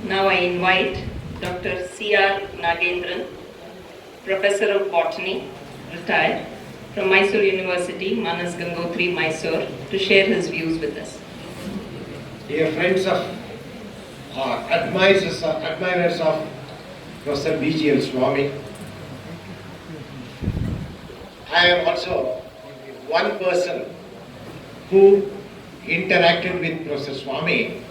Now I invite Dr. C.R. Nagendran, Professor of Botany, retired, from Mysore University, Manas Gangotri, Mysore, to share his views with us. Dear friends of admirers of Professor B.G.L. Swami, I am also one person who interacted with Professor Swami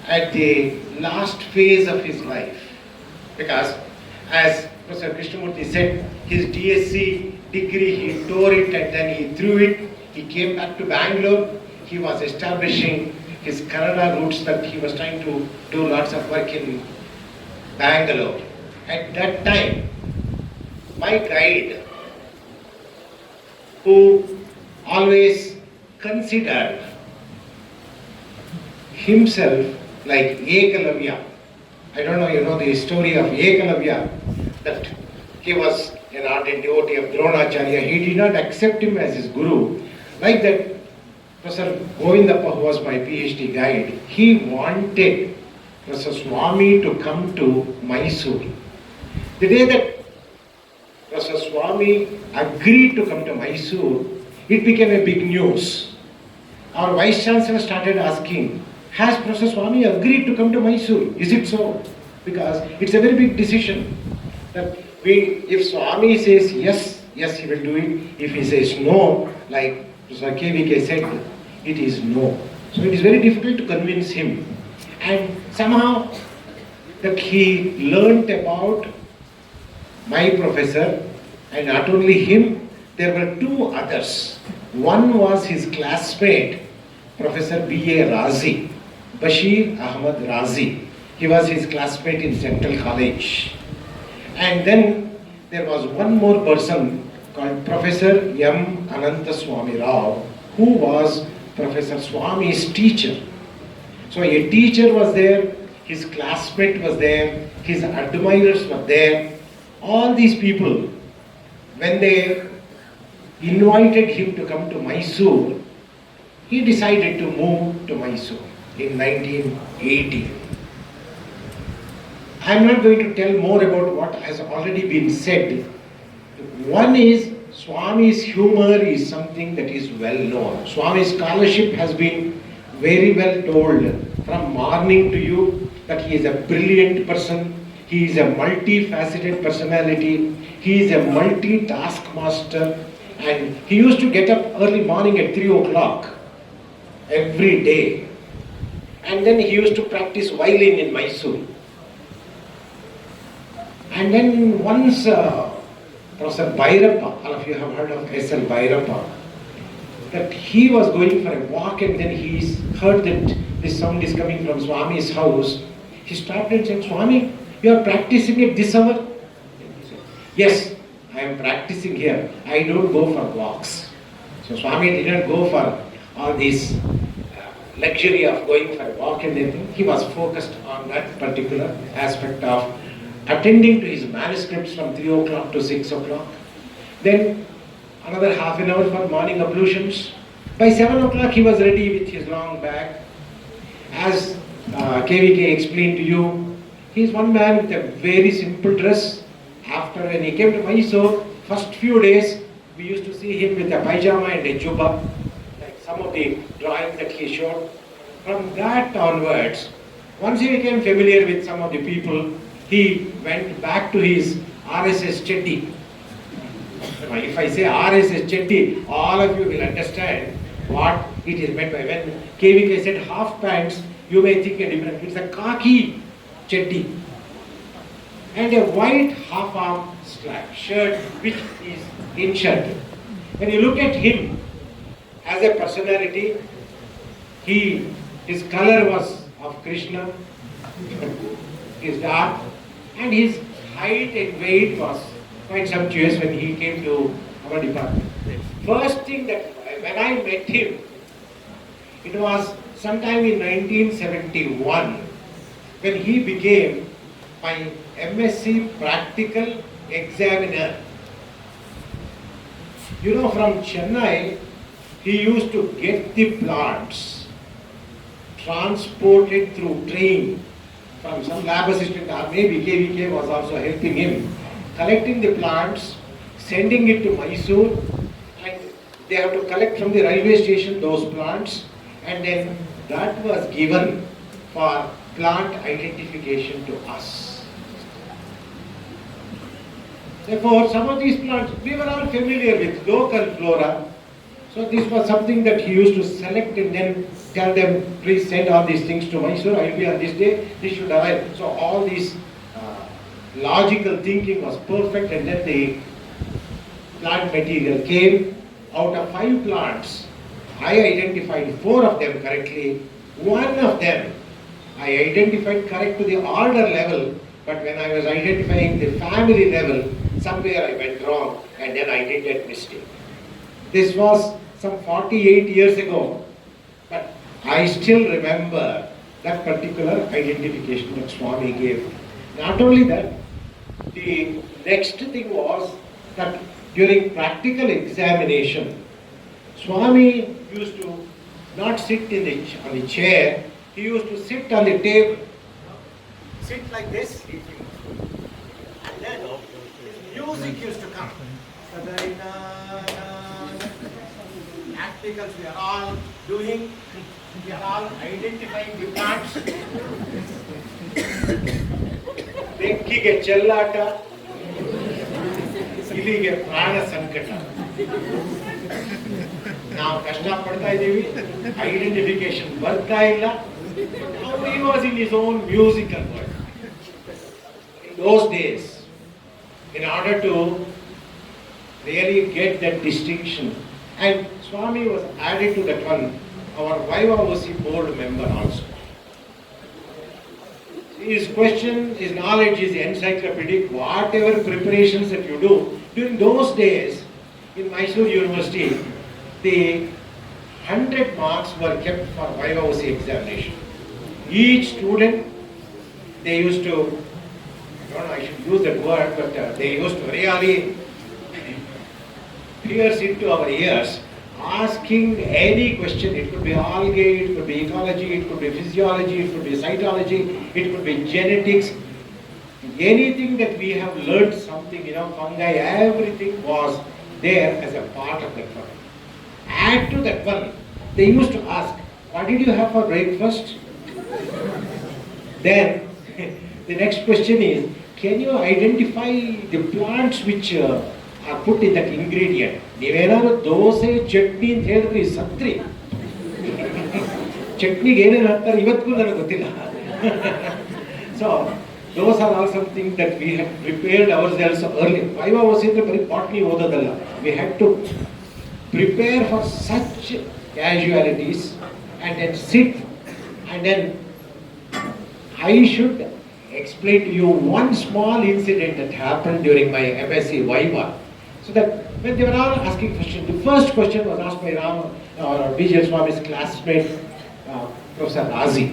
at the last phase of his life, because as Professor Krishnamurti said, his DSc degree, he tore it and then he threw it. He came back to Bangalore. He was establishing his Kannada roots, that he was trying to do lots of work in Bangalore. At that time, my guide, who always considered himself like Ekalavya. I don't know, you know the story of Ekalavya, that he was an ardent devotee of Dronacharya. He did not accept him as his guru. Like that, Professor Govindappa, who was my PhD guide, he wanted Professor Swami to come to Mysore. The day that Professor Swami agreed to come to Mysore, it became a big news. Our Vice Chancellor started asking, has Professor Swami agreed to come to Mysore? Is it so? Because it's a very big decision. That if Swami says yes, yes, he will do it. If he says no, like Professor KVK said, it is no. So it is very difficult to convince him. And somehow that he learnt about my professor, and not only him, there were two others. One was his classmate, Professor B.A. Razi, Bashir Ahmad Razi. He was his classmate in Central College. And then there was one more person called Professor M. Anantaswamy Rao, who was Professor Swami's teacher. So a teacher was there, his classmate was there, his admirers were there. All these people, when they invited him to come to Mysore, he decided to move to Mysore in 1980. I am not going to tell more about what has already been said. One is, Swami's humor is something that is well known. Swami's scholarship has been very well told from morning to you, that he is a brilliant person, he is a multifaceted personality, he is a multitask master, and he used to get up early morning at 3 o'clock every day. And then he used to practice violin in Mysore. And then once Professor Bhairappa, all of you have heard of S.L. Bhairappa, that he was going for a walk and then he heard that this sound is coming from Swami's house. He stopped and said, Swami, you are practicing at this hour? He said, yes, I am practicing here. I don't go for walks. So Swami did not go for all this luxury of going for a walk and everything. He was focused on that particular aspect of attending to his manuscripts from 3 o'clock to 6 o'clock. Then another half an hour for morning ablutions. By 7 o'clock he was ready with his long bag. As KVK explained to you, he is one man with a very simple dress. After when he came to Mysore, first few days, we used to see him with a pajama and a jubba, like some of the drawings that he showed. From that onwards, once he became familiar with some of the people, he went back to his RSS Chetty. If I say RSS Chetty, all of you will understand what it is meant by. When KVK said half pants, you may think a different. It's a khaki Chetty. And a white half-arm strap shirt which is inshirted. When you look at him as a personality, his color was of Krishna, his dark, and his height and weight was quite sumptuous when he came to our department. First thing that when I met him, it was sometime in 1971 when he became my MSc practical examiner. You know, from Chennai, he used to get the plants transported through train from some lab assistant or maybe KVK was also helping him, collecting the plants, sending it to Mysore, and they have to collect from the railway station those plants, and then that was given for plant identification to us. Therefore, some of these plants, we were all familiar with local flora. So this was something that he used to select and then tell them, please send all these things to Mysore, I will be on this day, this should arrive. So all this logical thinking was perfect, and then the plant material came. Out of 5 plants, I identified 4 of them correctly. 1 of them I identified correct to the order level, but when I was identifying the family level, somewhere I went wrong and then I did that mistake. This was some 48 years ago, but I still remember that particular identification that Swami gave. Not only that, the next thing was that during practical examination, Swami used to not sit on the chair, he used to sit on the table, sit like this, and then his music used to come. Practicals we are all doing, we are all identifying the plants. ಬೆಕ್ಕಿಗೆ ಚೆಲ್ಲಾಟ, ಇಲಿಗೆ ಪ್ರಾಣ ಸಂಕಟ. ನಾವು ಕಷ್ಟ ಪಡ್ತಾ ಇದ್ದೀವಿ, identification ಬರ್ತಾ ಇಲ್ಲ. He was in his own musical world. In those days, in order to really get that distinction, and Swami was added to that one, our Vaivavosi board member also. His question, his knowledge is encyclopedic. Whatever preparations that you do, during those days in Mysore University, the 100 marks were kept for Vaivavosi examination. Each student, they used to, I don't know, I should use that word, but they used to really pierce into our ears, asking any question. It could be algae, it could be ecology, it could be physiology, it could be cytology, it could be genetics. Anything that we have learned something, fungi, everything was there as a part of that one. Add to that one, they used to ask, what did you have for breakfast? Then the next question is, can you identify the plants which are put in that ingredient? ನೀವೇನಾದ್ರು ದೋಸೆ ಚಟ್ನಿ ಅಂತ ಹೇಳಿದ್ರಿ ಸತ್ರಿ. ಚಟ್ನಿಗೆ ಏನೇನು ಹಾಕ್ತಾರೆ ಇವತ್ತಿಗೂ ನನಗೆ ಗೊತ್ತಿಲ್ಲ. So those are all something that we had prepared ourselves early. Vaivavosi ಅಂದ್ರೆ ಬರೀ botany ಓದೋದಲ್ಲ. We had to prepare for such casualties and then sit, and then I should explain to you one small incident that happened during my MSc Viva. So that when they were all asking questions, the first question was asked by B.J. Swami's classmate, Professor Razi.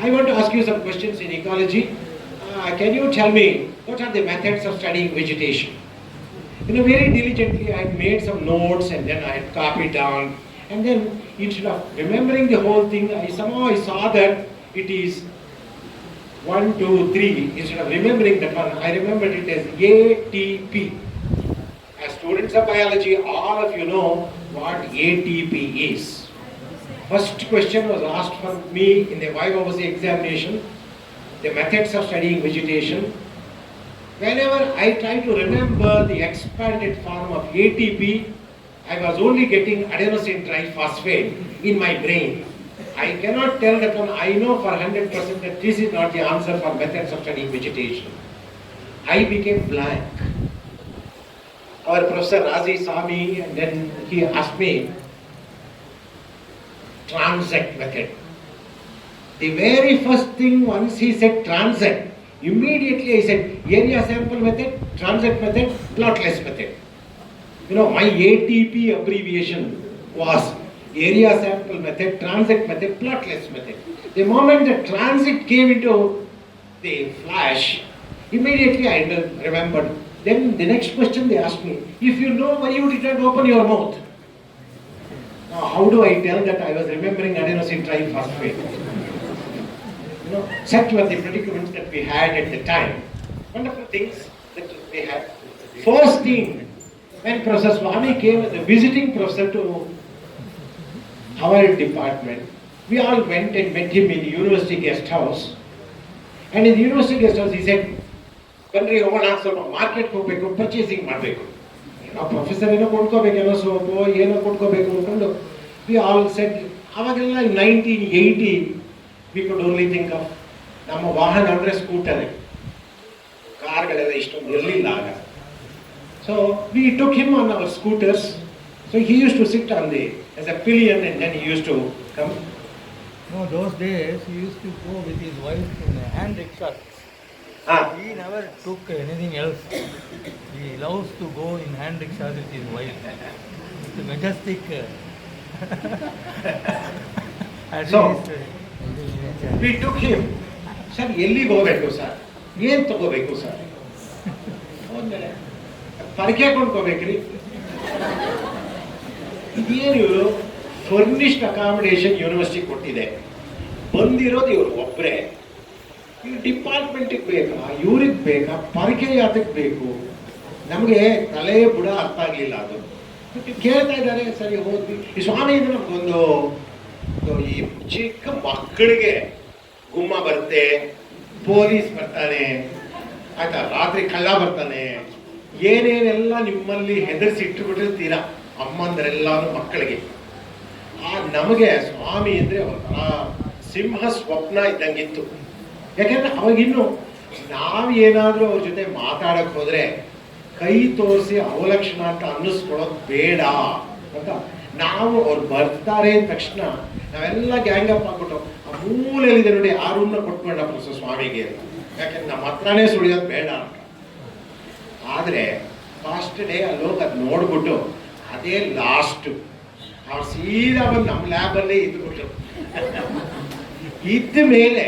I want to ask you some questions in ecology. Can you tell me what are the methods of studying vegetation? Very diligently I had made some notes and then I had copied down. And then instead of remembering the whole thing, I saw that it is 1, 2, 3. Instead of remembering that one, I remembered it as ATP. As students of biology, all of you know what ATP is. First question was asked for me in the Vaivavosi examination, the methods of studying vegetation. Whenever I try to remember the expanded form of ATP, I was only getting adenosine triphosphate in my brain. I cannot tell that one. I know for 100% that this is not the answer for methods of studying vegetation. I became blank. Our Professor Razi saw me and then he asked me, transect method. The very first thing, once he said transect, immediately I said area sample method, transect method, plotless method. My ATP abbreviation was area sample method, transect method, plotless method. The moment the transit came into the flash, immediately I remembered. Then the next question they asked me, if you know why you did not open your mouth? Now how do I tell that I was remembering adenosine triphosphate? such were the predicaments that we had at the time. Wonderful things that we had. First thing, when Professor Swami came as a visiting professor to our department, we all went and met him in the university guest house. And in the university guest house, he said, "Bandri, ಹೋಗೋಣ ಸ್ವಲ್ಪ ಮಾರ್ಕೆಟ್ಗೆ ಹೋಗ್ಬೇಕು, purchasing ಮಾಡಬೇಕು." ಏನೋ professor ಏನೋ ಕೊಂಡ್ಕೋಬೇಕು, ಏನೋ soap ಏನೋ ಕೊಂಡ್ಕೋಬೇಕು ಅಂದ್ಕೊಂಡು ವಿ ಆಲ್ ಸೆಟ್. ಅವಾಗೆಲ್ಲ 1980 we could only think of ನಮ್ಮ ವಾಹನ ಅಂದರೆ ಸ್ಕೂಟರೇ, ಕಾರ್ಗಳೆಲ್ಲ ಇಷ್ಟೊಂದು ಇರಲಿಲ್ಲ ಆಗ. So we took him on our scooters. So he used to sit on the as a pillion and then he used to come. No, those days he used to go with his wife in a hand rickshaw. He never took anything else. He loves to go in hand rickshaw with his wife. It's a majestic. So we took him. Sir, ಎಲ್ಲಿಗೆ ಹೋಗಬೇಕು sir, ಏನು ತಗೋಬೇಕು sir, ಹೋದ್ಮೇಲೆ ಪರಕೆ ಕೊಂಡ್ಕೋಬೇಕ್ರಿ. ಇದೇನು ಇವರು furnished accommodation university ಕೊಟ್ಟಿದೆ, ಬಂದಿರೋದು ಇವರು ಒಬ್ಬರೇ, ಇವ್ರು ಡಿಪಾರ್ಟ್ಮೆಂಟಿಗೆ ಬೇಕಾ, ಇವ್ರಿಗೆ ಬೇಕಾ, ಪರಕೆ ಯಾತಕ್ಕೆ ಬೇಕು, ನಮಗೆ ತಲೆ ಬುಡ ಅರ್ಥ ಆಗಲಿಲ್ಲ. ಅದು ಕೇಳ್ತಾ ಇದ್ದಾರೆ. ಸರಿ ಹೋದ್ವಿ. ಈ ಸ್ವಾಮಿ ಇದ್ರೆ ನಮಗೊಂದು ಈ ಚಿಕ್ಕ ಮಕ್ಕಳಿಗೆ ಗುಮ್ಮ ಬರುತ್ತೆ, ಪೊಲೀಸ್ ಬರ್ತಾನೆ, ಆಯ್ತಾ, ರಾತ್ರಿ ಕಳ್ಳ ಬರ್ತಾನೆ, ಏನೇನೆಲ್ಲ ನಿಮ್ಮಲ್ಲಿ ಹೆದರ್ಸಿ ಇಟ್ಟುಬಿಟ್ಟಿರ್ತೀರಾ ಅಮ್ಮಂದರೆಲ್ಲಾನು ಮಕ್ಕಳಿಗೆ. ನಮಗೆ ಸ್ವಾಮಿ ಅಂದರೆ ಒಂಥರ ಸಿಂಹ ಸ್ವಪ್ನ ಇದ್ದಂಗಿತ್ತು. ಯಾಕೆಂದ್ರೆ ಅವಾಗಿನ್ನು ನಾವು ಏನಾದರೂ ಅವ್ರ ಜೊತೆ ಮಾತಾಡಕ್ಕೆ ಹೋದ್ರೆ ಕೈ ತೋರಿಸಿ ಅವಲಕ್ಷಣ ಅಂತ ಅನ್ನಿಸ್ಕೊಳ್ಳೋದು ಬೇಡ ಅಂತ ನಾವು ಅವ್ರು ಬರ್ತಾರೆ ಅಂದ ತಕ್ಷಣ ನಾವೆಲ್ಲ ಗ್ಯಾಂಗ್ ಅಪ್ ಆಗ್ಬಿಟ್ಟು ಆ ಮೂಲೆಯಲ್ಲಿದೆ ನೋಡಿ ಆ ರೂಮ್ನ ಕೊಟ್ಕೊಂಡ ಪ್ರೊಫೆಸರ್ ಸ್ವಾಮಿಗೆ ಅಂತ. ಯಾಕೆಂದ್ರೆ ನಮ್ಮ ಹತ್ರನೇ ಸುಳಿಯೋದು ಬೇಡ ಅಂತ. ಆದರೆ ಫಾಸ್ಟ್ ಡೇ ಅಲ್ಲಿ ಹೋಗಿ ಅದು ನೋಡ್ಬಿಟ್ಟು ಅದೇ ಲಾಸ್ಟ್ ಅವ್ರು ಸೀದಾ ಬಂದು ನಮ್ಮ ಲ್ಯಾಬಲ್ಲೇ ಇದ್ಬಿಟ್ರು. ಇದ್ದ ಮೇಲೆ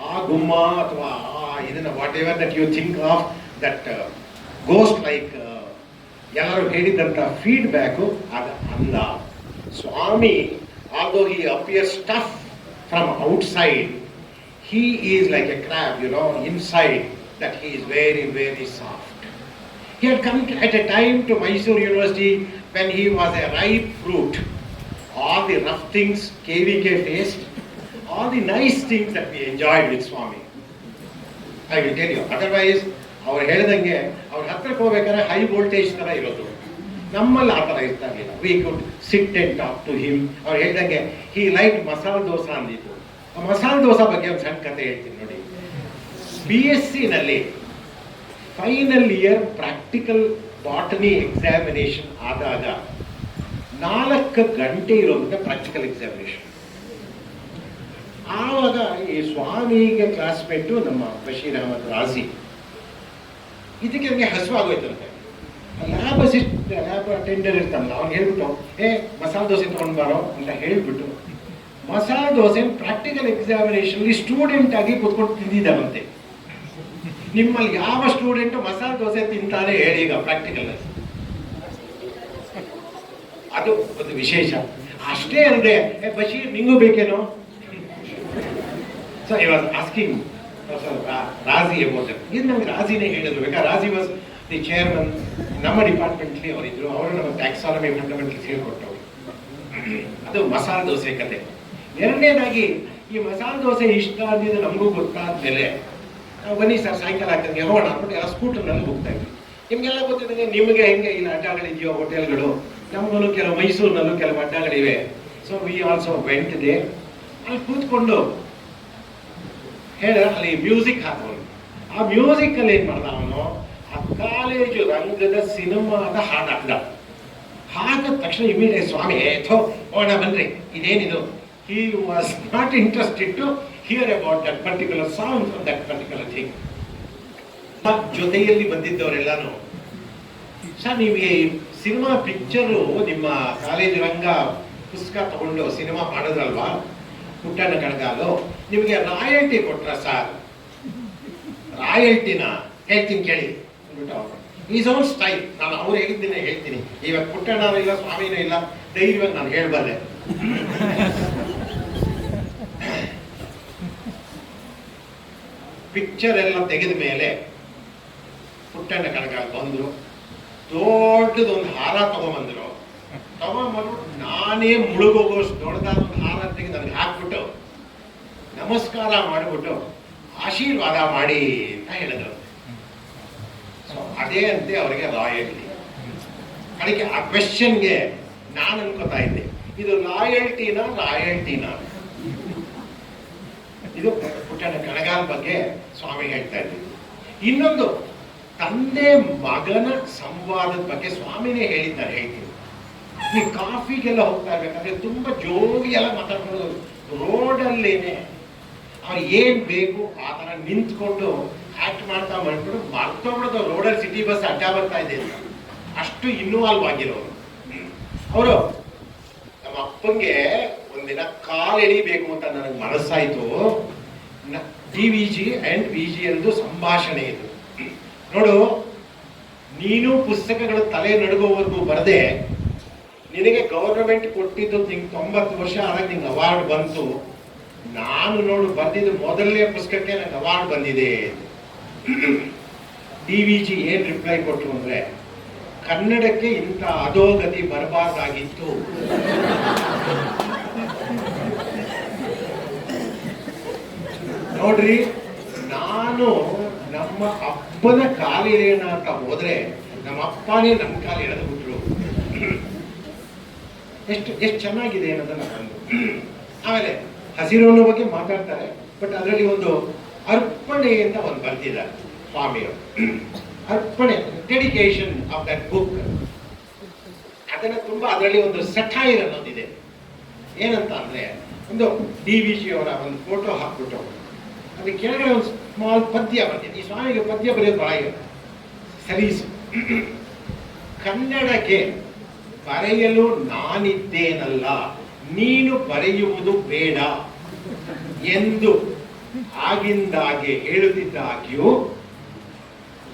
ಆ ಗುಮ್ಮ ಅಥವಾ ಇದನ್ನ whatever that you think of that ghost like ಎಲ್ಲರೂ ಹೇಳಿದಂಥ ಫೀಡ್ಬ್ಯಾಕು ಅದು ಅಲ್ಲ. ಸ್ವಾಮಿ although he appears tough from outside, he is like a crab, you know, inside that he is very, very soft. He had come at a time to Mysore University when he was a ripe fruit. All the rough things KVK faced, all the nice things that we enjoyed with Swami. I will tell you, otherwise, ಅವ್ರು ಹೇಳ್ದಂಗೆ ಅವ್ರ ಹತ್ರಕ್ಕೆ ಹೋಗ್ಬೇಕಾದ್ರೆ high voltage ಥರ ಇರೋದು, ನಮ್ಮಲ್ಲಿ ಆ ಥರ ಇರ್ತಾ ಇರಲಿಲ್ಲ. We could sit and talk to him. ಅವ್ರು ಹೇಳ್ದಂಗೆ ಹಿ ಲೈಕ್ ಮಸಾಲ ದೋಸೆ ಅಂದಿತ್ತು. ಆ ಮಸಾಲ ದೋಸೆ ಬಗ್ಗೆ ಒಂದು ಸಣ್ಣ ಕತೆ ಹೇಳ್ತೀನಿ ನೋಡಿ. BSc-ನಲ್ಲಿ final year practical botany examination ಆದಾಗ 4 ಗಂಟೆ ಇರುವಂಥ ಪ್ರಾಕ್ಟಿಕಲ್ ಎಕ್ಸಾಮಿನೇಷನ್. ಆವಾಗ ಈ ಸ್ವಾಮಿಗೆ ಕ್ಲಾಸ್ಮೇಟು ನಮ್ಮ ಬಶೀರ್ ಅಹಮದ್ ರಾಜಿ, ಇದಕ್ಕೆ ನನಗೆ ಹಸುವಾಗೋಯ್ತಂತೆ. ಲ್ಯಾಬ್ ಅಟೆಂಡರ್ ಇರ್ತಾನಲ್ಲ, ಅವ್ನು ಹೇಳ್ಬಿಟ್ಟು ಮಸಾಲೆ ದೋಸೆ ತೊಗೊಂಡು ಬಾರೋ ಅಂತ ಹೇಳ್ಬಿಟ್ಟು ಮಸಾಲೆ ದೋಸೆ ಪ್ರಾಕ್ಟಿಕಲ್ ಎಕ್ಸಾಮಿನೇಷನ್ಲಿ ಸ್ಟೂಡೆಂಟ್ ಆಗಿ ಕೂತ್ಕೊಂಡು ತಿಂದಿದ್ದಾರಂತೆ. ನಿಮ್ಮಲ್ಲಿ ಯಾವ ಸ್ಟೂಡೆಂಟು ಮಸಾಲೆ ದೋಸೆ ತಿಂತಾನೆ ಹೇಳಿ ಈಗ ಪ್ರಾಕ್ಟಿಕಲ್. ಅದು ಒಂದು ವಿಶೇಷ. ಅಷ್ಟೇ ಅಲ್ಲದೆ ಬಶೀರ್ ನಿಂಗೂ ಬೇಕೇನೋ. So I was asking Raji about it. ಇದು ನಮ್ಗೆ ರಾಜಿನೇ ಹೇಳಿದ್ರು. ಬೇಕಾದ್ರೆ ರಾಜಿ ವಾಸ್ ದಿ ಚೇರ್ಮನ್. ನಮ್ಮ ಡಿಪಾರ್ಟ್ಮೆಂಟ್ಲಿ ಅವರಿದ್ರು. ಅವರು ನಮ್ಮ ಟ್ಯಾಕ್ಸಾನಮಿ ಫಂಡಮೆಂಟಲ್ಸ್ ಹೇಳ್ಕೊಟ್ಟವ್ರು. ಅದು ಮಸಾಲೆ ದೋಸೆ ಕತೆ. ಎರಡನೇದಾಗಿ ಈ ಮಸಾಲೆ ದೋಸೆ ಇಷ್ಟ ಅಂದಿದ್ದು ನಮಗೂ ಗೊತ್ತಾದ್ಮೇಲೆ ನಾವು ಬನ್ನಿ ಸರ್ ಸಾಯಂಕಾಲ ಆಗ್ತದೆ ಹೋಗೋಣ ಅಂದ್ಬಿಟ್ಟು ಎಲ್ಲ ಸ್ಕೂಟರ್ನಲ್ಲಿ ಹೋಗ್ತಾ ಇದ್ವಿ. ನಿಮಗೆಲ್ಲ ಗೊತ್ತಿದೆ, ನಿಮಗೆ ಹೆಂಗೆ ಇಲ್ಲ ಅಡ್ಡಗಳಿದೆಯೋ ಹೋಟೆಲ್ಗಳು, ನಮಗೂ ಕೆಲವು ಮೈಸೂರಿನಲ್ಲೂ ಕೆಲವು ಅಡ್ಡಗಳಿವೆ. So we also went there. ಅಲ್ಲಿ ಕೂತ್ಕೊಂಡು ಅಲ್ಲಿ ಮ್ಯೂಸಿಕ್ ಹಾಕೋನು. ಆ ಮ್ಯೂಸಿಕಲ್ಲಿ ಏನು ಮಾಡ್ದ ಅವನು, ಆ ಕಾಲೇಜು ರಂಗದ ಸಿನಿಮಾದ ಹಾಡು ಹಾಕಿದ ತಕ್ಷಣ ಇಮಿಡಿಯೇಟ್ ಸ್ವಾಮಿ ಹೋಗೋಣ ಬನ್ರಿ ಇದೇನಿದು. He was not interested to hear about that particular sound from that particular thing. ಜೊತೆಯಲ್ಲಿ ಬಂದಿದ್ದವರೆಲ್ಲಾನು, ಸರ್ ನೀವು ಈ ಸಿನಿಮಾ ಪಿಕ್ಚರು ನಿಮ್ಮ ಕಾಲೇಜು ರಂಗ ಪುಸ್ತಕ ತಗೊಂಡು ಸಿನಿಮಾ ಮಾಡಿದ್ರಲ್ವಾ ಪುಟ್ಟಣ್ಣ ಕಣಗಾಲು, ನಿಮಗೆ ರಾಯಲ್ಟಿ ಕೊಟ್ರ ಸರ್? ರಾಯಲ್ಟಿನ ಹೇಳ್ತೀನಿ ಕೇಳಿ ಅಂದ್ಬಿಟ್ಟು ಈಸ್ ಓನ್ ಸ್ಟೈಲ್. ನಾನು ಅವ್ರು ಹೇಳಿದ್ದೀನಿ ಹೇಳ್ತೀನಿ. ಇವಾಗ ಪುಟ್ಟಣ್ಣನೂ ಇಲ್ಲ ಸ್ವಾಮಿನೂ ಇಲ್ಲ, ಧೈರ್ಯವಾಗಿ ನಾನು ಹೇಳ್ಬಲ್ಲೆ. ಪಿಕ್ಚರ್ ಎಲ್ಲ ತೆಗೆದ ಮೇಲೆ ಪುಟ್ಟಣ್ಣ ಕಣಗಾಲ್ ಬಂದರು, ದೊಡ್ಡದೊಂದು ಹಾರ ತಗೊಂಬಂದ್ರು. ತಗೊಂಬಂದ್ಬಿಟ್ಟು ನಾನೇ ಮುಳುಗೋಗೋಷ್ಟು ದೊಡ್ಡದಾದ ಒಂದು ಹಾರ ತೆಗೆದು ನನಗೆ ಹಾಕ್ಬಿಟ್ಟು ನಮಸ್ಕಾರ ಮಾಡಿಬಿಟ್ಟು ಆಶೀರ್ವಾದ ಮಾಡಿ ಅಂತ ಹೇಳಿದ್ರು. ಸೊ ಅದೇ ಅಂತೆ ಅವರಿಗೆ ರಾಯಲ್ಟಿ. ಅದಕ್ಕೆ ಆ ಕ್ವೆಶ್ಚನ್ಗೆ ನಾನು ಅನ್ಕೋತಾ ಇದ್ದೆ, ಇದು ರಾಯಲ್ಟಿನಾ? ಇದು ಪುಟ್ಟಣ್ಣ ಕಣಗಾಲ್ ಬಗ್ಗೆ ಸ್ವಾಮಿ ಹೇಳ್ತಾ ಇದ್ವಿ. ಇನ್ನೊಂದು ತಂದೆ ಮಗನ ಸಂವಾದದ ಬಗ್ಗೆ ಸ್ವಾಮಿನೇ ಹೇಳಿದ್ದಾರೆ. ಹೇಳ್ತೀವಿ, ನೀವು ಕಾಫಿಗೆಲ್ಲ ಹೋಗ್ತಾ ಇರ್ಬೇಕಾದ್ರೆ ತುಂಬಾ ಜೋಗಿ ಎಲ್ಲ ಮಾತಾಡ್ಕೊಂಡು ರೋಡಲ್ಲೇನೆ ಅವ್ರು ಏನ್ ಬೇಕು ಆ ತರ ನಿಂತ್ಕೊಂಡು ಆಕ್ಟ್ ಮಾಡ್ತಾ ಮಾಡ್ಕೊಂಡು ಮರ್ತೋಗ್ಬಿಡೋದು. ರೋಡಲ್ಲಿ ಸಿಟಿ ಬಸ್ ಅಡ್ಡ ಬರ್ತಾ ಇದೆ ಅಂತ ಅಷ್ಟು ಇನ್ವಾಲ್ವ್ ಆಗಿರೋರು ಅವರು. ನಮ್ಮ ಅಪ್ಪಂಗೆ ಒಂದಿನ ಕಾಲ್ ಎಳಿಬೇಕು ಅಂತ ನನಗೆ ಮನಸ್ಸಾಯ್ತು. DVG ಅಂಡ್ VGL ಸಂಭಾಷಣೆ ಇದು. ನೋಡು, ನೀನು ಪುಸ್ತಕಗಳು ತಲೆ ನಡುಗೋವರೆಗೂ ಬರದೆ ನಿನಗೆ ಗೌರ್ಮೆಂಟ್ ಕೊಟ್ಟಿದ್ದು 90 ವರ್ಷ ಆದಾಗ ನಿಂಗೆ ಅವಾರ್ಡ್ ಬಂತು. ನಾನು ನೋಡು ಬರ್ದಿದ್ದು ಮೊದಲನೇ ಪುಸ್ತಕಕ್ಕೆ ನಂಗೆ ಅವಾರ್ಡ್ ಬಂದಿದೆ. DVG ಏನ್ ರಿಪ್ಲೈ ಕೊಟ್ಟರು ಅಂದ್ರೆ, ಕನ್ನಡಕ್ಕೆ ಇಂಥ ಅಧೋಗತಿ ಬರಬಾರ್ದಾಗಿತ್ತು. ನೋಡ್ರಿ, ನಾನು ನಮ್ಮ ಅಪ್ಪನ ಕಾಲಿರೇನ ಅಂತ ಹೋದ್ರೆ ನಮ್ಮ ಅಪ್ಪನೇ ನನ್ನ ಕಾಲು ಎಳೆದು ಬಿಟ್ರು. ಎಷ್ಟು ಚೆನ್ನಾಗಿದೆ ಅನ್ನೋದನ್ನ ಬಂದು. ಆಮೇಲೆ ಹಸಿರವನ ಬಗ್ಗೆ ಮಾತಾಡ್ತಾರೆ, ಬಟ್ ಅದರಲ್ಲಿ ಒಂದು ಅರ್ಪಣೆ ಅಂತ ಒಂದು ಬರ್ತಿದ್ದಾರೆ ಸ್ವಾಮಿಯವರು. ಅರ್ಪಣೆ, ಡೆಡಿಕೇಶನ್ ಆಫ್ ದಟ್ ಬುಕ್. ಅದನ್ನ ತುಂಬಾ ಅದರಲ್ಲಿ ಒಂದು ಸಟೈರ್ ಅನ್ನೋದಿದೆ. ಏನಂತ ಅಂದ್ರೆ, ಒಂದು DVG ಅವರ ಒಂದು ಫೋಟೋ ಹಾಕ್ಬಿಟ್ಟು ಅದ್ರ ಕೆಳಗಡೆ ಒಂದು ಸ್ಮಾಲ್ ಪದ್ಯ ಬಂದಿದೆ. ಈ ಸ್ವಾಮಿಗೆ ಪದ್ಯ ಬರೆಯೋದು ಬಹಳ ಸಲೀಸು. ಕನ್ನಡಕ್ಕೆ ಬರೆಯಲು ನಾನಿದ್ದೇನಲ್ಲ, ನೀನು ಬರೆಯುವುದು ಬೇಡ ಎಂದು ಆಗಿಂದಾಗೆ ಹೇಳುತ್ತಿದ್ದಾಗ್ಯೂ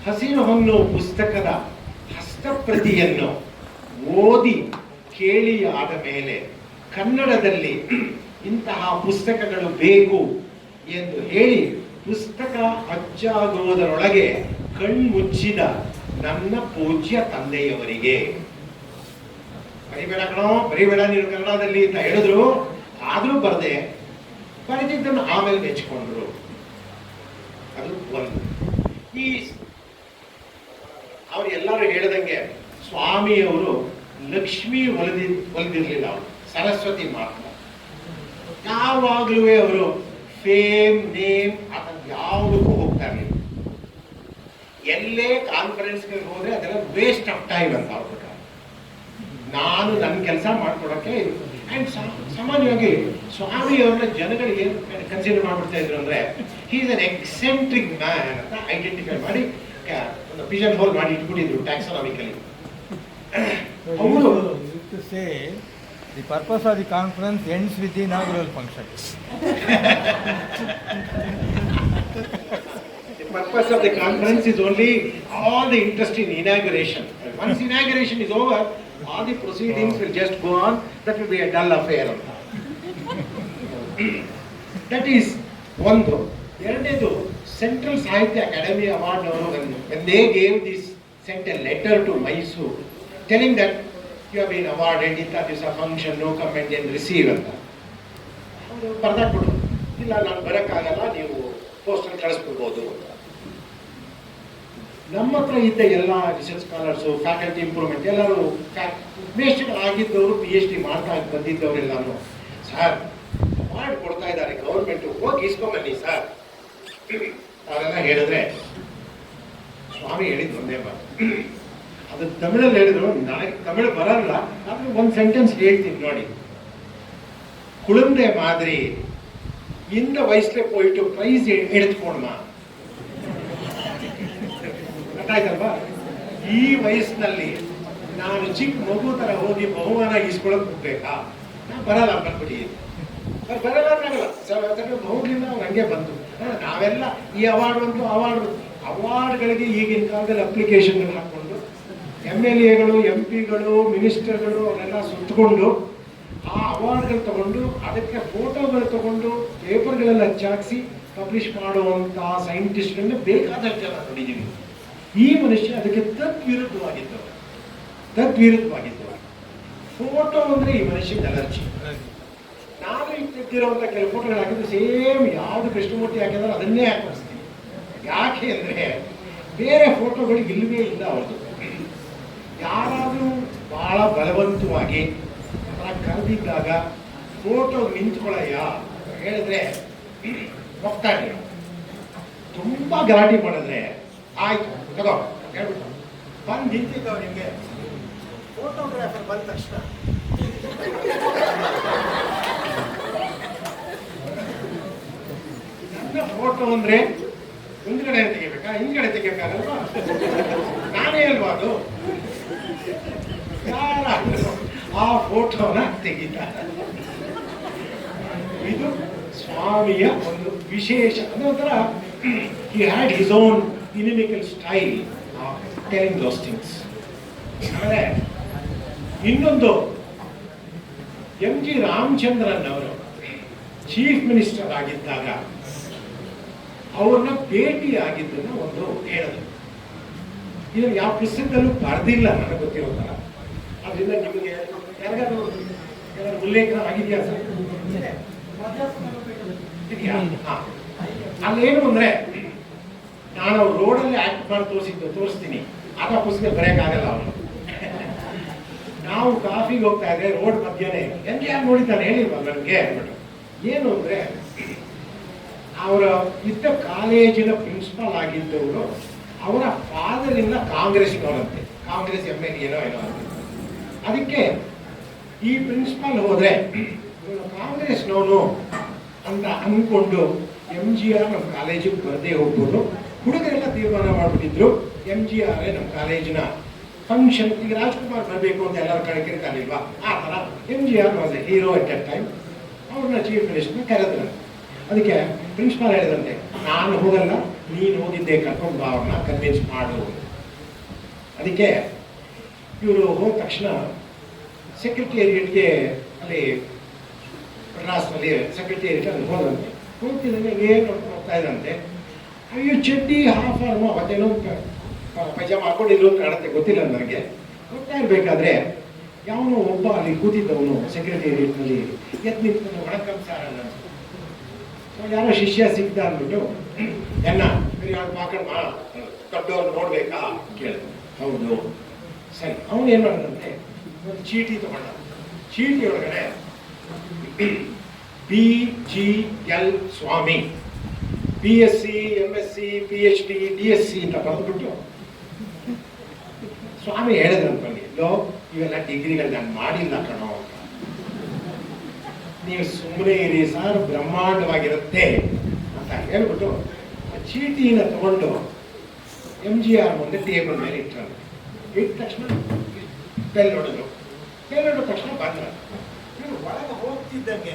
ಹಸಿರು ಹೊನ್ನು ಪುಸ್ತಕದ ಹಸ್ತಪ್ರತಿಯನ್ನು ಓದಿ ಕೇಳಿ ಆದ ಮೇಲೆ ಕನ್ನಡದಲ್ಲಿ ಇಂತಹ ಪುಸ್ತಕಗಳು ಬೇಕು ಎಂದು ಹೇಳಿ ಪುಸ್ತಕ ಅಚ್ಚಾಗುವುದರೊಳಗೆ ಕಣ್ಮುಚ್ಚಿದ ನನ್ನ ಪೂಜ್ಯ ತಂದೆಯವರಿಗೆ. ಬರಿಬೇಡ ಕಣೋ, ಬರಿಬೇಡ ನೀನು ಕನ್ನಡದಲ್ಲಿ ಅಂತ ಹೇಳಿದ್ರು. ಆದ್ರೂ ಬರದೆ ಬರೆದಿದ್ದನ್ನು ಆಮೇಲೆ ಮೆಚ್ಚಿಕೊಂಡ್ರು. ಅದು ಒಂದು. ಈ ಅವ್ರು ಎಲ್ಲರೂ ಹೇಳಿದಂಗೆ ಸ್ವಾಮಿಯವರು ಲಕ್ಷ್ಮಿ ಒಲಿದಿರ್ಲಿಲ್ಲ. ಅವರು ಸರಸ್ವತಿ ಮಾತ್ರ. ಯಾವಾಗ್ಲೂ ಅವರು ಫೇಮ್, ನೇಮ್ ಅದನ್ನ ಯಾವುದಕ್ಕೂ ಹೋಗ್ತಾ ಇರಲಿಲ್ಲ. ಎಲ್ಲೇ ಕಾನ್ಫರೆನ್ಸ್ಗೆ ಹೋದ್ರೆ ಅದೆಲ್ಲ ವೇಸ್ಟ್ ಆಫ್ ಟೈಮ್ ಅಂತ ಅವ್ರ ಪ್ರಕಾರ. ನಾನು ನನ್ನ ಕೆಲಸ ಮಾಡ್ಕೊಡಕ್ಕೆ. ಅಂಡ್ ಸಾಮಾನ್ಯವಾಗಿ ಸ್ವಾಮಿಯವ್ರನ್ನ ಜನಗಳು ಏನು ಕನ್ಸಿಡರ್ ಮಾಡ್ಬಿಡ್ತಾ ಇದ್ರು ಅಂದ್ರೆ, he is an eccentric man ಅಂತ ಐಡೆಂಟಿಫೈ ಮಾಡಿ ಒಂದು ಪಿಜನ್ ಹೋಲ್ ಮಾಡಿ ಇಟ್ಬಿಟ್ಟಿದ್ರು ಟ್ಯಾಕ್ಸಾನಮಿಕಲಿ. ಅವರು The purpose of the conference ends with the inaugural function. The purpose of the conference is only all the interest in inauguration. Once inauguration is over, all the proceedings will just go on. That will be a dull affair. That is one. ಎರಡನೇದು, central ಸಾಹಿತ್ಯ academy award ಅವರು when they gave this, sent a letter to Mysore telling that you have been awarded, ಇಂಥ ದಿವಸ function, no comment and receive ಅಂತ. ಅವರು ಬರ್ದಾಕ್ಬಿಟ್ರು, ಇಲ್ಲ ನಾನು ಬರೋಕ್ಕಾಗಲ್ಲ, ನೀವು ಪೋಸ್ಟಲ್ ಕಳಿಸ್ಬಿಡ್ಬೋದು. ನಮ್ಮ ಹತ್ರ ಇದ್ದ ಎಲ್ಲ ರಿಸರ್ಚ್ ಸ್ಕಾಲರ್ಸು, ಫ್ಯಾಕಲ್ಟಿ ಇಂಪ್ರೂವ್ಮೆಂಟ್ ಎಲ್ಲರೂ ಆಗಿದ್ದವರು, PhD ಮಾಡ್ತಾ ಬಂದಿದ್ದವರೆಲ್ಲಾನು, ಸರ್ ಅವಾರ್ಡ್ ಕೊಡ್ತಾ ಇದ್ದಾರೆ ಗೌರ್ಮೆಂಟ್, ಹೋಗಿ ಇಸ್ಕೊಂಬನ್ನಿ ಸರ್ ಅವರೆಲ್ಲ ಹೇಳಿದ್ರೆ, ಸ್ವಾಮಿ ಹೇಳಿದ್ ಒಂದೇ ಮಾತು. ಅದು ತಮಿಳಲ್ಲಿ ಹೇಳಿದ್ರು, ನನಗೆ ತಮಿಳು ಬರಲ್ಲ, ಆದ್ರೆ ಒಂದು ಸೆಂಟೆನ್ಸ್ ಹೇಳ್ತೀನಿ ನೋಡಿ. ಕುಳಂದೆ ಮಾದರಿ இந்த ವಯಸ್ಸಲ್ಲೇ போயிட்டு ಪ್ರೈಸ್ எடுத்துக்கோணுமா? ಗೊತ್ತಾಯ್ತಲ್ವಾ? ಈ ವಯಸ್ಸಿನಲ್ಲಿ ನಾನು ಚಿಕ್ಕ ಮಗು ತರ ಹೋಗಿ ಬಹುಮಾನ ಇಸ್ಕೊಳಕ್ ಹೋಗ್ಬೇಕಾ? ನಾನು ಬರಲ್ಲ ಅಂದ್ಬಿಟ್ಟು ಬರಲ್ಲ ಅಂತಾಗಲ್ಲ, ಹೋಗ್ಲಿಲ್ಲ, ಅವ್ರು ಹಂಗೆ ಬಂತು. ನಾವೆಲ್ಲ ಈ ಅವಾರ್ಡ್ಗಳಿಗೆ ಈಗಿನ ಕಾಲದಲ್ಲಿ ಅಪ್ಲಿಕೇಶನ್ಗಳು ಹಾಕೊಂಡು MLAಗಳು, MP ಗಳು, ಮಿನಿಸ್ಟರ್ಗಳು ಅವರೆಲ್ಲ ಸುತ್ತಕೊಂಡು ಆ ಅವಾರ್ಡ್ಗಳು ತಗೊಂಡು ಅದಕ್ಕೆ ಫೋಟೋಗಳು ತಗೊಂಡು ಪೇಪರ್ಗಳೆಲ್ಲ ಹಚ್ಚಾಕ್ಸಿ ಪಬ್ಲಿಷ್ ಮಾಡುವಂಥ ಸೈಂಟಿಸ್ಟ್ಗಳನ್ನ ಬೇಕಾದಷ್ಟು ಜನ ನೋಡಿದ್ದೀವಿ. ಈ ಮನುಷ್ಯ ಅದಕ್ಕೆ ತದ್ವಿರುದ್ಧವಾಗಿದ್ದವರು. ಫೋಟೋ ಅಂದರೆ ಈ ಮನುಷ್ಯಗೆ ಅಲರ್ಜಿ. ನಾನು ಇಟ್ಟಿರುವಂಥ ಕೆಲವು ಫೋಟೋಗಳು ಹಾಕಿದ್ರೆ ಸೇಮ್ ಯಾವುದು ಕೃಷ್ಣಮೂರ್ತಿ ಹಾಕಿದ್ರೆ ಅದನ್ನೇ ಹಾಕಿಸ್ತೀನಿ. ಯಾಕೆ ಅಂದರೆ ಬೇರೆ ಫೋಟೋಗಳಿಗೆ ಇಲ್ಲವೇ ಇಲ್ಲ ಅವ್ರದ್ದು. ಯಾರಾದರೂ ಭಾಳ ಬಲವಂತವಾಗಿ ಕರೆದಿದ್ದಾಗ ಫೋಟೋ ನಿಂತ್ಕೊಳ್ಳಯ್ಯ ಹೇಳಿದ್ರೆ ಹೋಗ್ತಾನೆ. ತುಂಬ ಗಲಾಟೆ ಮಾಡಿದ್ರೆ ಆಯ್ತು ತಗೋ ಹೇಳ್ಬಿಟ್ಟು ಬಂದು ನಿಂತಿದ್ದವ ನಿಮಗೆ ಫೋಟೋಗ್ರಾಫರ್ ಬಂದ ತಕ್ಷಣ ನನ್ನ ಫೋಟೋ ಅಂದರೆ ಮುಂದ್ಗಡೆ ತೆಗಿಬೇಕಾ ಹಿಂದ್ಗಡೆ ತೆಗಿಬೇಕಾಗಲ್ವಾ? ನಾನೇ ಅಲ್ವಾ ಅದು? ಯಾರಾದರೂ ಆ ಫೋಟೋನ ತೆಗಿತಾರೆ. ಇದು ಸ್ವಾಮಿಯ ಒಂದು ವಿಶೇಷ. ಅದೊಂಥರ he had his own inimical style of telling those things. ಆಮೇಲೆ ಇನ್ನೊಂದು ಎಂ ಜಿ ರಾಮಚಂದ್ರನ್ ಅವರು ಚೀಫ್ ಮಿನಿಸ್ಟರ್ ಆಗಿದ್ದಾಗ ಅವ್ರನ್ನ ಭೇಟಿ ಆಗಿದ್ದನ್ನು ಒಂದು ಹೇಳಿದ್ರು. ಇದನ್ನು ಯಾವ ಪುಸ್ತಕದಲ್ಲೂ ಬರೆದಿಲ್ಲ ನನಗೆ ಗೊತ್ತಿರೋ ಥರ. ಅದರಿಂದ ನಿಮಗೆ ಯಾರಿಗಾದ್ರೂ ಉಲ್ಲೇಖ ಆಗಿದೆಯಾ ಸರ್? ಇದೆಯಾ? ಹಾಂ, ಅಲ್ಲೇನು ಅಂದರೆ ನಾನು ಅವ್ರು ರೋಡಲ್ಲಿ ಆ್ಯಕ್ಟ್ ಮಾಡಿ ತೋರಿಸ್ತೀನಿ. ಆಗ ಪುಸ್ತಕ ಬರೆಯೋಕ್ಕಾಗಲ್ಲ ಅವನು. ನಾವು ಕಾಫಿಗೆ ಹೋಗ್ತಾ ಇದ್ರೆ ರೋಡ್ ಮಧ್ಯೆನೇ ಹೆಂಗೆ ಯಾರು ನೋಡಿದ್ದಾನೆ ಹೇಳಿಲ್ವ ನನಗೆ ಅಂದ್ಬಿಟ್ಟು. ಏನು ಅಂದರೆ ಅವರ ಇದ್ದ ಕಾಲೇಜಿನ ಪ್ರಿನ್ಸಿಪಾಲ್ ಆಗಿದ್ದವರು ಅವರ ಫಾದರಿಂದ ಕಾಂಗ್ರೆಸ್ನವರಂತೆ, ಕಾಂಗ್ರೆಸ್ MLA ಏನೋ ಅಂತ. ಅದಕ್ಕೆ ಈ ಪ್ರಿನ್ಸಿಪಾಲ್ ಹೋದ್ರೆ ಕಾಂಗ್ರೆಸ್ನವನು ಅಂತ ಅಂದ್ಕೊಂಡು MGR ನಮ್ಮ ಕಾಲೇಜಿಗೆ ಬರದೇ ಹೋಗ್ಬೋದು. ಹುಡುಗರೆಲ್ಲ ತೀರ್ಮಾನ ಮಾಡಿಬಿಟ್ಟಿದ್ರು MGR ನಮ್ಮ ಕಾಲೇಜಿನ ಫಂಕ್ಷನ್. ಈಗ ರಾಜ್ಕುಮಾರ್ ಬರಬೇಕು ಅಂತ ಎಲ್ಲರೂ ಕಣಕಿರ್ತಾನಿಲ್ವಾ, ಆ ಥರ MGR was A hero at that time. ಅವ್ರನ್ನ ಚೀಫ್ ಮಿನಿಸ್ಟರ್ನ ಕರೆದ್ರು. ಅದಕ್ಕೆ ಪ್ರಿನ್ಸಿಪಾಲ್ ಹೇಳಿದಂತೆ, ನಾನು ಹೋಗಲ್ಲ, ನೀನು ಹೋಗಿದ್ದೆ ಕರ್ಕೊಂಡು ಬಾ, ಅವ್ರನ್ನ ಕನ್ವಿನ್ಸ್ ಮಾಡು. ಅದಕ್ಕೆ ಇವರು ಹೋದ ತಕ್ಷಣ ಸೆಕ್ರೆಟೇರಿಯಟ್ಗೆ ಅಲ್ಲಿ ಮದ್ರಾಸ್ನಲ್ಲಿ ಸೆಕ್ರೆಟೇರಿಯಟ್ ಅಲ್ಲಿ ಹೋದಂತೆ. ಹೋಗ್ತಿದ್ದಂಗೆ ಏನು ನೋಡ್ಕೊಂಡು ಹೋಗ್ತಾ ಇದ್ದಂತೆ. ಅಯ್ಯೋ ಚಡ್ಡಿ ಹಾಫ್ ಆರ್ಮು ಅವತ್ತೇನೋ ಪೈಜಾಮ ಹಾಕೊಂಡಿದ್ರು ಅಂತ ಕಾಣುತ್ತೆ, ಗೊತ್ತಿಲ್ಲ ನನಗೆ. ಹೋಗ್ತಾ ಇರಬೇಕಾದ್ರೆ ಯಾವನೋ ಒಬ್ಬ ಅಲ್ಲಿ ಕೂತಿದ್ದವನು ಸೆಕ್ರೆಟೇರಿಯಟ್ನಲ್ಲಿ ಎದ್ದು ನಿಂತ್ಕೊಂಡು ವಣಕಂ ಸಾರ್ ಅನ್ನ ಯಾರೋ ಶಿಷ್ಯ ಸಿಗ್ದ ಅಂದ್ಬಿಟ್ಟು ಎನ್ನ ಮಾಕಣ್ಣ ದೊಡ್ಡವ್ರು ನೋಡ್ಬೇಕಾ ಕೇಳಿದ. ಹೌದು ಸರಿ. ಅವನು ಏನು ಮಾಡಿದಂತೆ, ಒಂದು ಚೀಟಿ ತಗೊಂಡ. ಚೀಟಿ ಒಳಗಡೆ BGL ಸ್ವಾಮಿ BSc MSc PhD DSc ಅಂತ ಬರೆದ್ಬಿಟ್ಟು ಸ್ವಾಮಿ ಹೇಳಿದ್ರಂತಲ್ಲಿ, ಲೋ ಇವೆಲ್ಲ ಡಿಗ್ರಿಗಳು ನಾನು ಮಾಡಿಲ್ಲ ಕಣೋ, ನೀವು ಸುಮ್ಮನೆ ಇರಿ ಸರ್, ಬ್ರಹ್ಮಾಂಡವಾಗಿರುತ್ತೆ ಅಂತ ಹೇಳ್ಬಿಟ್ಟು ಆ ಚೀಟಿನ ತಗೊಂಡು MGR ಮುಂದೆ ಟೇಬಲ್ ಮೇಲೆ ಇಟ್ಟರು. ಇಟ್ಟ ತಕ್ಷಣ ಬೆಲ್ ಹೊಡೆದ್ರು. ತಕ್ಷಣ ಬಂದ್ರ. ಇವರು ಒಳಗೆ ಹೋಗ್ತಿದ್ದಂಗೆ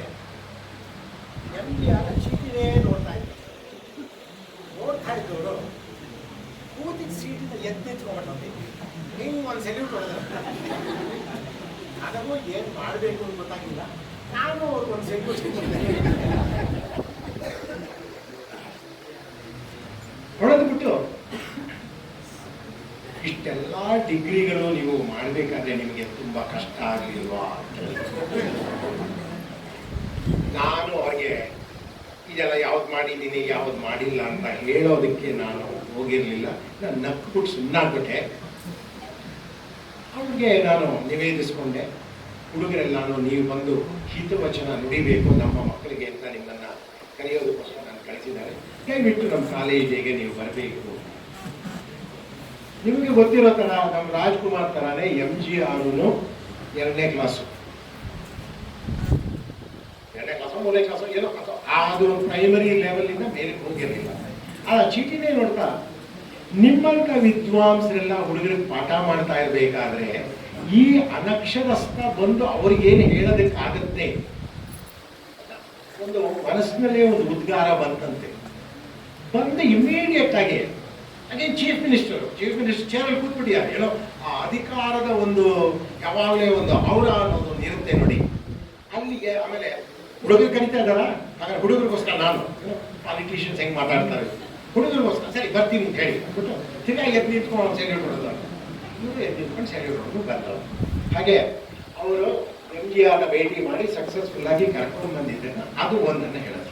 MGR ಚೀಟಿನೇ ನೋಡ್ತಾ ಇದ್ದವರು ಕೂತಿದ್ದ ಸೀಟಿಂದ ಎತ್ತೆಚ್ಕೊಂಡು ಹಿಂಗೆ ಒಂದು ಸೆಲ್ಯೂಟ್ ಹೊಡೆದ್ರು. ನನಗೂ ಏನು ಮಾಡಬೇಕು ಅಂತ ಗೊತ್ತಾಗಿಲ್ಲ, ನಾನು ಅವ್ರಿಗೊಂದು ಸೆಲ್ಯೂಟ್ ಹೊಡೆದ್ಬಿಟ್ಟು, ಇಷ್ಟೆಲ್ಲ ಡಿಗ್ರಿಗಳು ನೀವು ಮಾಡಬೇಕಾದ್ರೆ ನಿಮಗೆ ತುಂಬ ಕಷ್ಟ ಆಗಲಿಲ್ವಾ ಅಂತ ನಾನು ಅವ್ರಿಗೆ ಇದೆಲ್ಲ ಯಾವ್ದು ಮಾಡಿದ್ದೀನಿ ಯಾವ್ದು ಮಾಡಿಲ್ಲ ಅಂತ ಹೇಳೋದಕ್ಕೆ ನಾನು ಹೋಗಿರಲಿಲ್ಲ. ನಾನು ನಕ್ಬಿಟ್ಟು ಸುಮ್ಮನಾಗ್ಬಿಟ್ಟೆ. ಅವ್ರಿಗೆ ನಾನು ನಿವೇದಿಸ್ಕೊಂಡೆ, ಹುಡುಗರೆಲ್ಲ ನೀವು ಬಂದು ಹಿತವಚನ ನುಡಿಬೇಕು ನಮ್ಮ ಮಕ್ಕಳಿಗೆ ಅಂತ ನಿಮ್ಮನ್ನು ಕರೆಯೋದಕ್ಕೋಸ್ಕರ ನಾನು ಕಳಿಸಿದ್ದಾರೆ. ದಯವಿಟ್ಟು ನಮ್ಮ ಕಾಲೇಜಿಗೆ ನೀವು ಬರಬೇಕು. ನಿಮಗೆ ಗೊತ್ತಿರೋ ಥರ ನಮ್ಮ ರಾಜ್ಕುಮಾರ್ ಥರನೇ MGR 2ನೇ ಕ್ಲಾಸು, 3ನೇ ಕ್ಲಾಸು ಏನೋ ಅದು ಪ್ರೈಮರಿ ಲೆವೆಲಿಂದ ಮೇಲೆ ಹೋಗಿರಲಿಲ್ಲ. ಆ ಚೀಟಿನೇ ನೋಡ್ತಾ ನಿಮ್ಮಂಥ ವಿದ್ವಾಂಸರೆಲ್ಲ ಹುಡುಗರಿಗೆ ಪಾಠ ಮಾಡ್ತಾ ಇರಬೇಕಾದ್ರೆ ಈ ಅನಕ್ಷರಸ್ಥ ಬಂದು ಅವ್ರಿಗೇನು ಹೇಳೋದಕ್ಕಾಗತ್ತೆ, ಒಂದು ಮನಸ್ಸಿನಲ್ಲೇ ಒಂದು ಉದ್ಗಾರ ಬಂತಂತೆ. ಬಂದು ಇಮಿಡಿಯೇಟ್ ಆಗಿ ಅದೇ ಚೀಫ್ ಮಿನಿಸ್ಟರ್ ಚೇರಲ್ಲಿ ಕೂತ್ಬಿಟ್ಟಿದ್ದಾರೆ. ಏನೋ ಆ ಅಧಿಕಾರದ ಒಂದು ಯಾವಾಗಲೇ ಒಂದು ಔರ ಅನ್ನೋದೊಂದು ಇರುತ್ತೆ ನೋಡಿ, ಅಲ್ಲಿಗೆ. ಆಮೇಲೆ ಹುಡುಗರು ಕರಿತಾ ಇದ್ದಾರ, ಹಾಗಾದ್ರೆ ಹುಡುಗರಿಗೋಸ್ಕರ ನಾನು ಪಾಲಿಟಿಷಿಯನ್ಸ್ ಹೆಂಗೆ ಮಾತಾಡ್ತಾರೆ, ಹುಡುಗರಿಗೋಸ್ಕರ ಸರಿ ಬರ್ತೀನಿ ಅಂತ ಹೇಳಿ ಬಿಟ್ಟು ತಿರ್ಗಾ ಎದ್ದು ನಿಂತ್ಕೊಂಡು ಸೆಲ್ಯೂಟ್ ಹೊಡೋದು, ಇವರು ಎದ್ದು ನಿಂತ್ಕೊಂಡು ಸೆಲ್ಯೂಟ್ ಹೊಡೋದು ಬಂದವರು. ಹಾಗೆ ಅವರು MGRನ ಭೇಟಿ ಮಾಡಿ ಸಕ್ಸಸ್ಫುಲ್ ಆಗಿ ಕರ್ಕೊಂಡು ಬಂದಿದ್ದನ್ನು ಅದು ಒಂದನ್ನು ಹೇಳಿದ್ರು.